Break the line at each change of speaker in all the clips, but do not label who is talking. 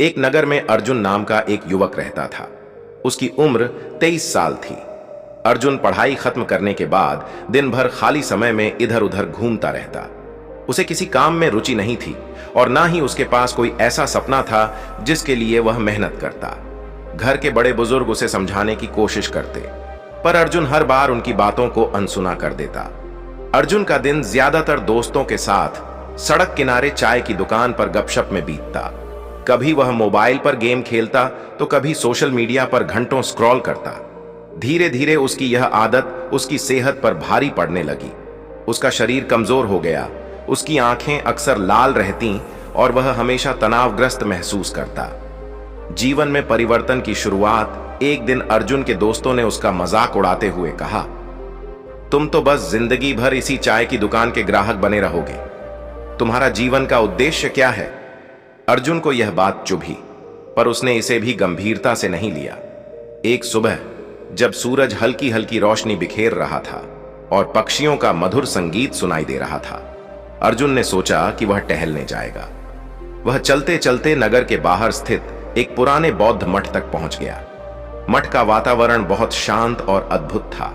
एक नगर में अर्जुन नाम का एक युवक रहता था। उसकी उम्र 23 साल थी। अर्जुन पढ़ाई खत्म करने के बाद दिन भर खाली समय में इधर उधर घूमता रहता। उसे किसी काम में रुचि नहीं थी और ना ही उसके पास कोई ऐसा सपना था जिसके लिए वह मेहनत करता। घर के बड़े बुजुर्ग उसे समझाने की कोशिश करते, पर अर्जुन हर बार उनकी बातों को अनसुना कर देता। अर्जुन का दिन ज्यादातर दोस्तों के साथ सड़क किनारे चाय की दुकान पर गपशप में बीतता। कभी वह मोबाइल पर गेम खेलता तो कभी सोशल मीडिया पर घंटों स्क्रॉल करता। धीरे धीरे उसकी यह आदत उसकी सेहत पर भारी पड़ने लगी। उसका शरीर कमजोर हो गया, उसकी आंखें अक्सर लाल रहतीं और वह हमेशा तनावग्रस्त महसूस करता। जीवन में परिवर्तन की शुरुआत एक दिन अर्जुन के दोस्तों ने उसका मजाक उड़ाते हुए कहा, तुम तो बस जिंदगी भर इसी चाय की दुकान के ग्राहक बने रहोगे। तुम्हारा जीवन का उद्देश्य क्या है? अर्जुन को यह बात चुभी, पर उसने इसे भी गंभीरता से नहीं लिया। एक सुबह जब सूरज हल्की हल्की रोशनी बिखेर रहा था और पक्षियों का मधुर संगीत सुनाई दे रहा था, अर्जुन ने सोचा कि वह टहलने जाएगा। वह चलते चलते नगर के बाहर स्थित एक पुराने बौद्ध मठ तक पहुंच गया। मठ का वातावरण बहुत शांत और अद्भुत था।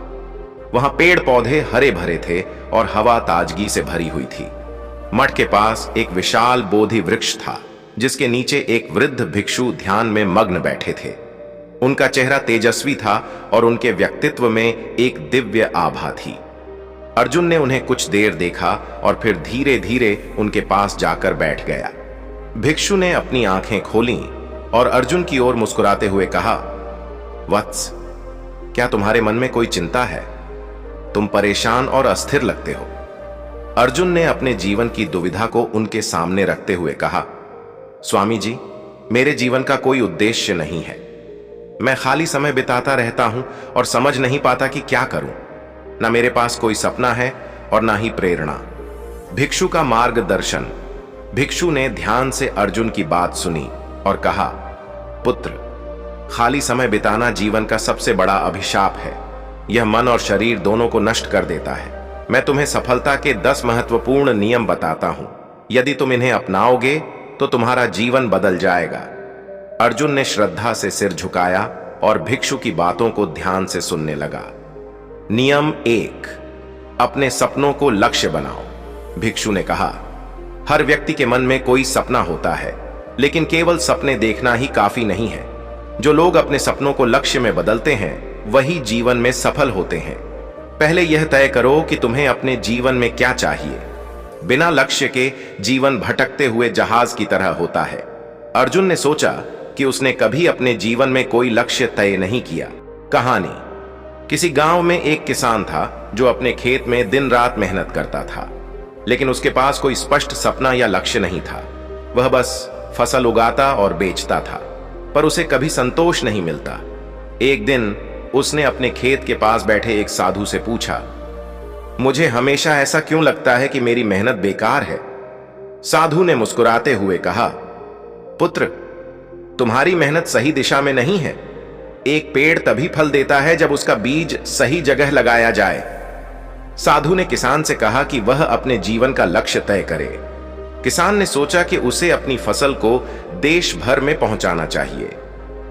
वहां पेड़ पौधे हरे भरे थे और हवा ताजगी से भरी हुई थी। मठ के पास एक विशाल बोधि वृक्ष था, जिसके नीचे एक वृद्ध भिक्षु ध्यान में मग्न बैठे थे। उनका चेहरा तेजस्वी था और उनके व्यक्तित्व में एक दिव्य आभा थी। अर्जुन ने उन्हें कुछ देर देखा और फिर धीरे धीरे उनके पास जाकर बैठ गया। भिक्षु ने अपनी आंखें खोलीं और अर्जुन की ओर मुस्कुराते हुए कहा, वत्स, क्या तुम्हारे मन में कोई चिंता है? तुम परेशान और अस्थिर लगते हो। अर्जुन ने अपने जीवन की दुविधा को उनके सामने रखते हुए कहा, स्वामी जी, मेरे जीवन का कोई उद्देश्य नहीं है। मैं खाली समय बिताता रहता हूं और समझ नहीं पाता कि क्या करूं। ना मेरे पास कोई सपना है और ना ही प्रेरणा। भिक्षु का मार्गदर्शन। भिक्षु ने ध्यान से अर्जुन की बात सुनी और कहा, पुत्र, खाली समय बिताना जीवन का सबसे बड़ा अभिशाप है। यह मन और शरीर दोनों को नष्ट कर देता है। मैं तुम्हें सफलता के 10 महत्वपूर्ण नियम बताता हूं। यदि तुम इन्हें अपनाओगे तो तुम्हारा जीवन बदल जाएगा। अर्जुन ने श्रद्धा से सिर झुकाया और भिक्षु की बातों को ध्यान से सुनने लगा। नियम 1, अपने सपनों को लक्ष्य बनाओ। भिक्षु ने कहा, हर व्यक्ति के मन में कोई सपना होता है, लेकिन केवल सपने देखना ही काफी नहीं है। जो लोग अपने सपनों को लक्ष्य में बदलते हैं वही जीवन में सफल होते हैं। पहले यह तय करो कि तुम्हें अपने जीवन में क्या चाहिए। बिना लक्ष्य के जीवन भटकते हुए जहाज की तरह होता है। अर्जुन ने सोचा कि उसने कभी अपने जीवन में कोई लक्ष्य तय नहीं किया। कहानी। किसी गांव में एक किसान था जो अपने खेत में दिन रात मेहनत करता था, लेकिन उसके पास कोई स्पष्ट सपना या लक्ष्य नहीं था। वह बस फसल उगाता और बेचता था, पर उसे कभी संतोष नहीं मिलता। एक दिन उसने अपने खेत के पास बैठे एक साधु से पूछा, मुझे हमेशा ऐसा क्यों लगता है कि मेरी मेहनत बेकार है? साधु ने मुस्कुराते हुए कहा, पुत्र, तुम्हारी मेहनत सही दिशा में नहीं है। एक पेड़ तभी फल देता है जब उसका बीज सही जगह लगाया जाए। साधु ने किसान से कहा कि वह अपने जीवन का लक्ष्य तय करे। किसान ने सोचा कि उसे अपनी फसल को देश भर में पहुंचाना चाहिए।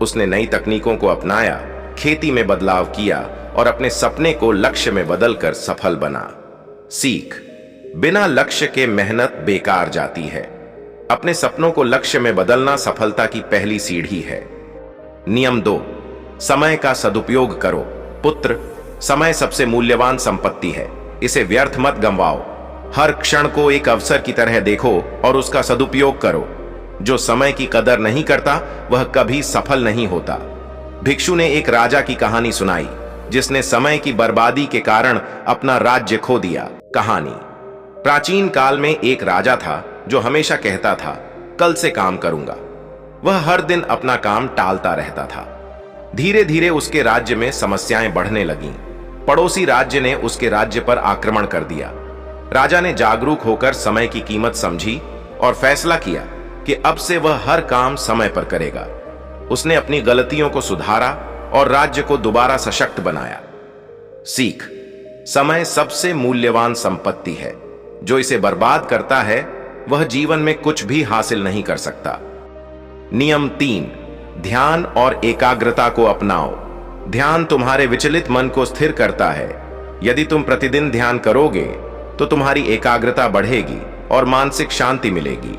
उसने नई तकनीकों को अपनाया, खेती में बदलाव किया और अपने सपने को लक्ष्य में बदलकर सफल बना। सीख। बिना लक्ष्य के मेहनत बेकार जाती है। अपने सपनों को लक्ष्य में बदलना सफलता की पहली सीढ़ी है। नियम 2, समय का सदुपयोग करो। पुत्र, समय सबसे मूल्यवान संपत्ति है। इसे व्यर्थ मत गंवाओ। हर क्षण को एक अवसर की तरह देखो और उसका सदुपयोग करो। जो समय की कदर नहीं करता वह कभी सफल नहीं होता। भिक्षु ने एक राजा की कहानी सुनाई जिसने समय की बर्बादी के कारण अपना राज्य खो दिया। कहानी। प्राचीन काल में एक राजा था जो हमेशा कहता था, कल से काम करूंगा। वह हर दिन अपना काम टालता रहता था। धीरे धीरे उसके राज्य में समस्याएं बढ़ने लगीं। पड़ोसी राज्य ने उसके राज्य पर आक्रमण कर दिया। राजा ने जागरूक होकर समय की कीमत समझी और फैसला किया कि अब से वह हर काम समय पर करेगा। उसने अपनी गलतियों को सुधारा और राज्य को दोबारा सशक्त बनाया। सीख। समय सबसे मूल्यवान संपत्ति है। जो इसे बर्बाद करता है वह जीवन में कुछ भी हासिल नहीं कर सकता। नियम 3, ध्यान और एकाग्रता को अपनाओ। ध्यान तुम्हारे विचलित मन को स्थिर करता है। यदि तुम प्रतिदिन ध्यान करोगे तो तुम्हारी एकाग्रता बढ़ेगी और मानसिक शांति मिलेगी।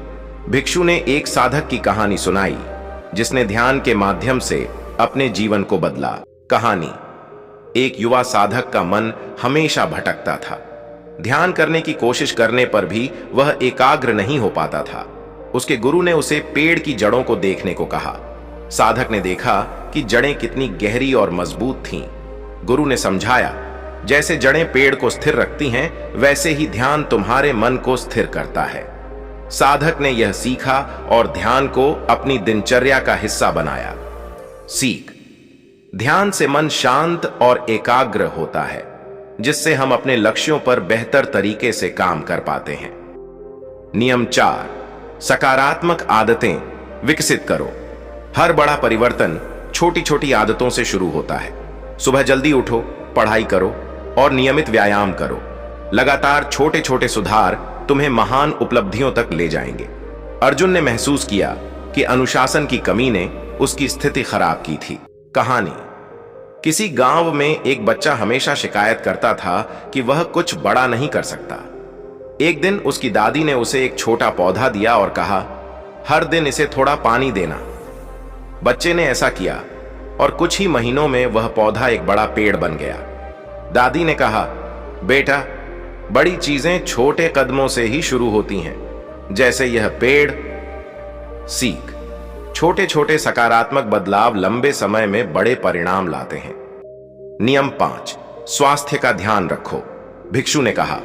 भिक्षु ने एक साधक की कहानी सुनाई जिसने ध्यान के माध्यम से अपने जीवन को बदला। कहानी: एक युवा साधक का मन हमेशा भटकता था। ध्यान करने की कोशिश करने पर भी वह एकाग्र नहीं हो पाता था। उसके गुरु ने उसे पेड़ की जड़ों को देखने को कहा। साधक ने देखा कि जड़ें कितनी गहरी और मजबूत थीं। गुरु ने समझाया, जैसे जड़ें पेड़ को स्थिर रखती हैं, वैसे ही ध्यान तुम्हारे मन को स्थिर करता है। साधक ने यह सीखा और ध्यान को अपनी दिनचर्या का हिस्सा बनाया। सीख: ध्यान से मन शांत और एकाग्र होता है, जिससे हम अपने लक्ष्यों पर बेहतर तरीके से काम कर पाते हैं। नियम 4, सकारात्मक आदतें विकसित करो। हर बड़ा परिवर्तन छोटी छोटी आदतों से शुरू होता है। सुबह जल्दी उठो, पढ़ाई करो और नियमित व्यायाम करो। लगातार छोटे छोटे सुधार तुम्हें महान उपलब्धियों तक ले जाएंगे। अर्जुन ने महसूस किया कि अनुशासन की कमी ने उसकी स्थिति खराब की थी। कहानी: किसी गांव में एक बच्चा हमेशा शिकायत करता था कि वह कुछ बड़ा नहीं कर सकता। एक दिन उसकी दादी ने उसे एक छोटा पौधा दिया और कहा, हर दिन इसे थोड़ा पानी देना। बच्चे ने ऐसा किया और कुछ ही महीनों में वह पौधा एक बड़ा पेड़ बन गया। दादी ने कहा, बेटा, बड़ी चीजें छोटे कदमों से ही शुरू होती हैं, जैसे यह पेड़। सीख: छोटे छोटे सकारात्मक बदलाव लंबे समय में बड़े परिणाम लाते हैं। नियम 5, स्वास्थ्य का ध्यान रखो। भिक्षु ने कहा,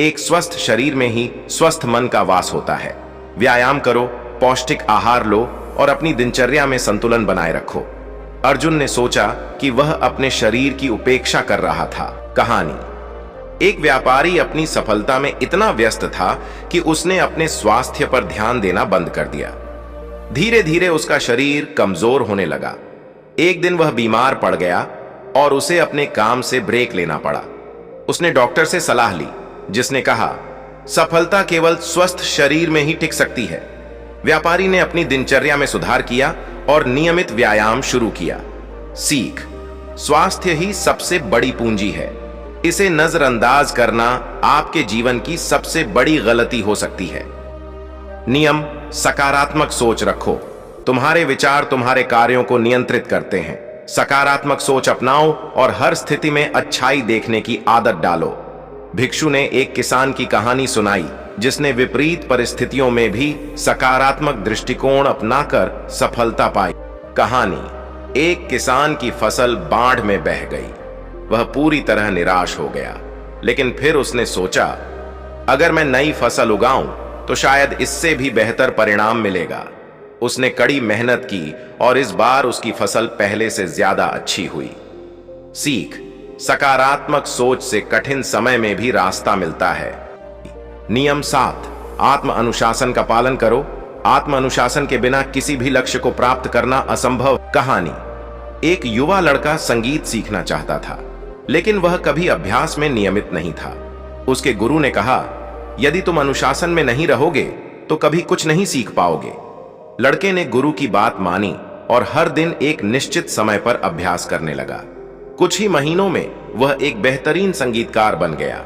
एक स्वस्थ शरीर में ही स्वस्थ मन का वास होता है। व्यायाम करो, पौष्टिक आहार लो और अपनी दिनचर्या में संतुलन बनाए रखो। अर्जुन ने सोचा कि वह अपने शरीर की उपेक्षा कर रहा था। कहानी: एक व्यापारी अपनी सफलता में इतना व्यस्त था कि उसने अपने स्वास्थ्य पर ध्यान देना बंद कर दिया। धीरे धीरे उसका शरीर कमजोर होने लगा। एक दिन वह बीमार पड़ गया और उसे अपने काम से ब्रेक लेना पड़ा। उसने डॉक्टर से सलाह ली, जिसने कहा, सफलता केवल स्वस्थ शरीर में ही टिक सकती है। व्यापारी ने अपनी दिनचर्या में सुधार किया और नियमित व्यायाम शुरू किया। सीख: स्वास्थ्य ही सबसे बड़ी पूंजी है। इसे नजरअंदाज करना आपके जीवन की सबसे बड़ी गलती हो सकती है। नियम: सकारात्मक सोच रखो। तुम्हारे विचार तुम्हारे कार्यों को नियंत्रित करते हैं। सकारात्मक सोच अपनाओ और हर स्थिति में अच्छाई देखने की आदत डालो। भिक्षु ने एक किसान की कहानी सुनाई जिसने विपरीत परिस्थितियों में भी सकारात्मक दृष्टिकोण अपनाकर सफलता पाई। कहानी: एक किसान की फसल बाढ़ में बह गई। वह पूरी तरह निराश हो गया, लेकिन फिर उसने सोचा, अगर मैं नई फसल उगाऊं तो शायद इससे भी बेहतर परिणाम मिलेगा। उसने कड़ी मेहनत की और इस बार उसकी फसल पहले से ज्यादा अच्छी हुई। सीख: सकारात्मक सोच से कठिन समय में भी रास्ता मिलता है। नियम 7, आत्म अनुशासन का पालन करो। आत्म अनुशासन के बिना किसी भी लक्ष्य को प्राप्त करना असंभव। कहानी: एक युवा लड़का संगीत सीखना चाहता था, लेकिन वह कभी अभ्यास में नियमित नहीं था। उसके गुरु ने कहा, यदि तुम अनुशासन में नहीं रहोगे तो कभी कुछ नहीं सीख पाओगे। लड़के ने गुरु की बात मानी और हर दिन एक निश्चित समय पर अभ्यास करने लगा। कुछ ही महीनों में वह एक बेहतरीन संगीतकार बन गया।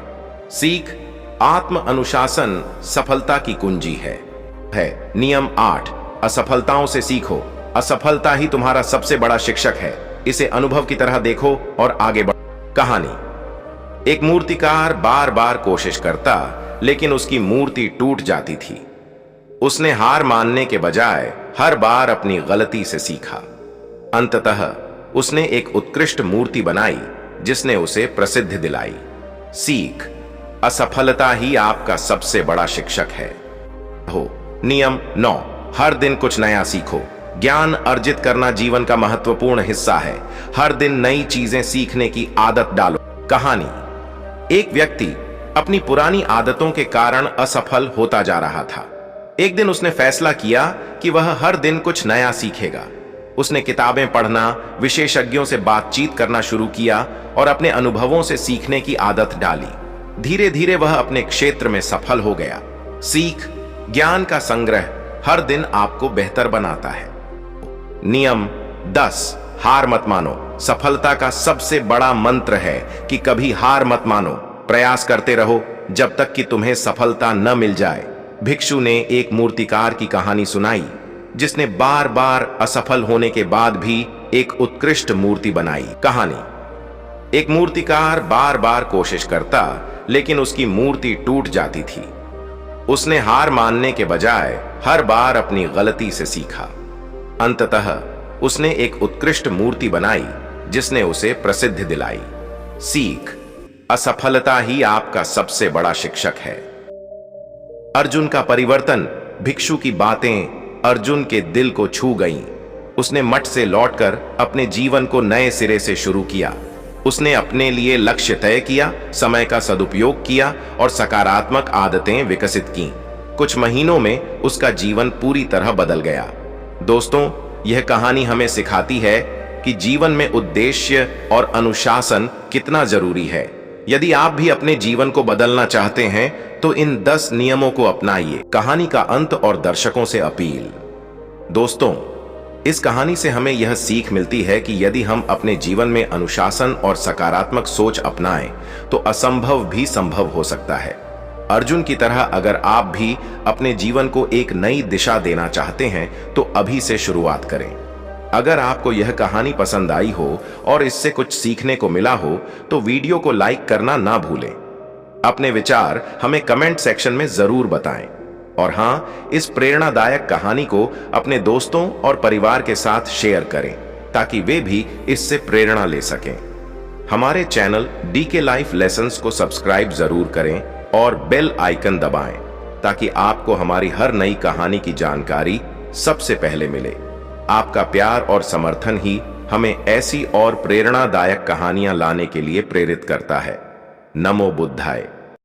सीख: आत्म अनुशासन सफलता की कुंजी है। नियम 8, असफलताओं से सीखो। असफलता ही तुम्हारा सबसे बड़ा शिक्षक है। इसे अनुभव की तरह देखो और आगे बढ़ो। कहानी: एक मूर्तिकार बार बार कोशिश करता, लेकिन उसकी मूर्ति टूट जाती थी। उसने हार मानने के बजाय हर बार अपनी गलती से सीखा। अंततः उसने एक उत्कृष्ट मूर्ति बनाई जिसने उसे प्रसिद्धि दिलाई। सीख: असफलता ही आपका सबसे बड़ा शिक्षक है। नियम 9, हर दिन कुछ नया सीखो। ज्ञान अर्जित करना जीवन का महत्वपूर्ण हिस्सा है। हर दिन नई चीजें सीखने की आदत डालो। कहानी: एक व्यक्ति अपनी पुरानी आदतों के कारण असफल होता जा रहा था। एक दिन उसने फैसला किया कि वह हर दिन कुछ नया सीखेगा। उसने किताबें पढ़ना, विशेषज्ञों से बातचीत करना शुरू किया और अपने अनुभवों से सीखने की आदत डाली। धीरे धीरे वह अपने क्षेत्र में सफल हो गया। सीख: ज्ञान का संग्रह हर दिन आपको बेहतर बनाता है। नियम 10, हार मत मानो। सफलता का सबसे बड़ा मंत्र है कि कभी हार मत मानो, प्रयास करते रहो जब तक कि तुम्हें सफलता न मिल जाए। भिक्षु ने एक मूर्तिकार की कहानी सुनाई जिसने बार बार असफल होने के बाद भी एक उत्कृष्ट मूर्ति बनाई। कहानी: एक मूर्तिकार बार बार कोशिश करता लेकिन उसकी मूर्ति टूट जाती थी। उसने हार मानने के बजाय हर बार अपनी गलती से सीखा। अंततः उसने एक उत्कृष्ट मूर्ति बनाई जिसने उसे प्रसिद्धि दिलाई। सीख: असफलता ही आपका सबसे बड़ा शिक्षक है। अर्जुन का परिवर्तन। भिक्षु की बातें अर्जुन के दिल को छू गईं। उसने मठ से लौटकर अपने जीवन को नए सिरे से शुरू किया। उसने अपने लिए लक्ष्य तय किया, समय का सदुपयोग किया और सकारात्मक आदतें विकसित की। कुछ महीनों में उसका जीवन पूरी तरह बदल गया। दोस्तों, यह कहानी हमें सिखाती है कि जीवन में उद्देश्य और अनुशासन कितना जरूरी है। यदि आप भी अपने जीवन को बदलना चाहते हैं तो इन 10 नियमों को अपनाइए। कहानी का अंत और दर्शकों से अपील। दोस्तों, इस कहानी से हमें यह सीख मिलती है कि यदि हम अपने जीवन में अनुशासन और सकारात्मक सोच अपनाएं तो असंभव भी संभव हो सकता है। अर्जुन की तरह अगर आप भी अपने जीवन को एक नई दिशा देना चाहते हैं तो अभी से शुरुआत करें। अगर आपको यह कहानी पसंद आई हो और इससे कुछ सीखने को मिला हो तो वीडियो को लाइक करना ना भूलें। अपने विचार हमें कमेंट सेक्शन में जरूर बताएं। और हां, इस प्रेरणादायक कहानी को अपने दोस्तों और परिवार के साथ शेयर करें ताकि वे भी इससे प्रेरणा ले सकें। हमारे चैनल डीके लाइफ लेसन्स को सब्सक्राइब जरूर करें और बेल आइकन दबाएं ताकि आपको हमारी हर नई कहानी की जानकारी सबसे पहले मिले। आपका प्यार और समर्थन ही हमें ऐसी और प्रेरणादायक कहानियां लाने के लिए प्रेरित करता है। नमो बुद्धाय।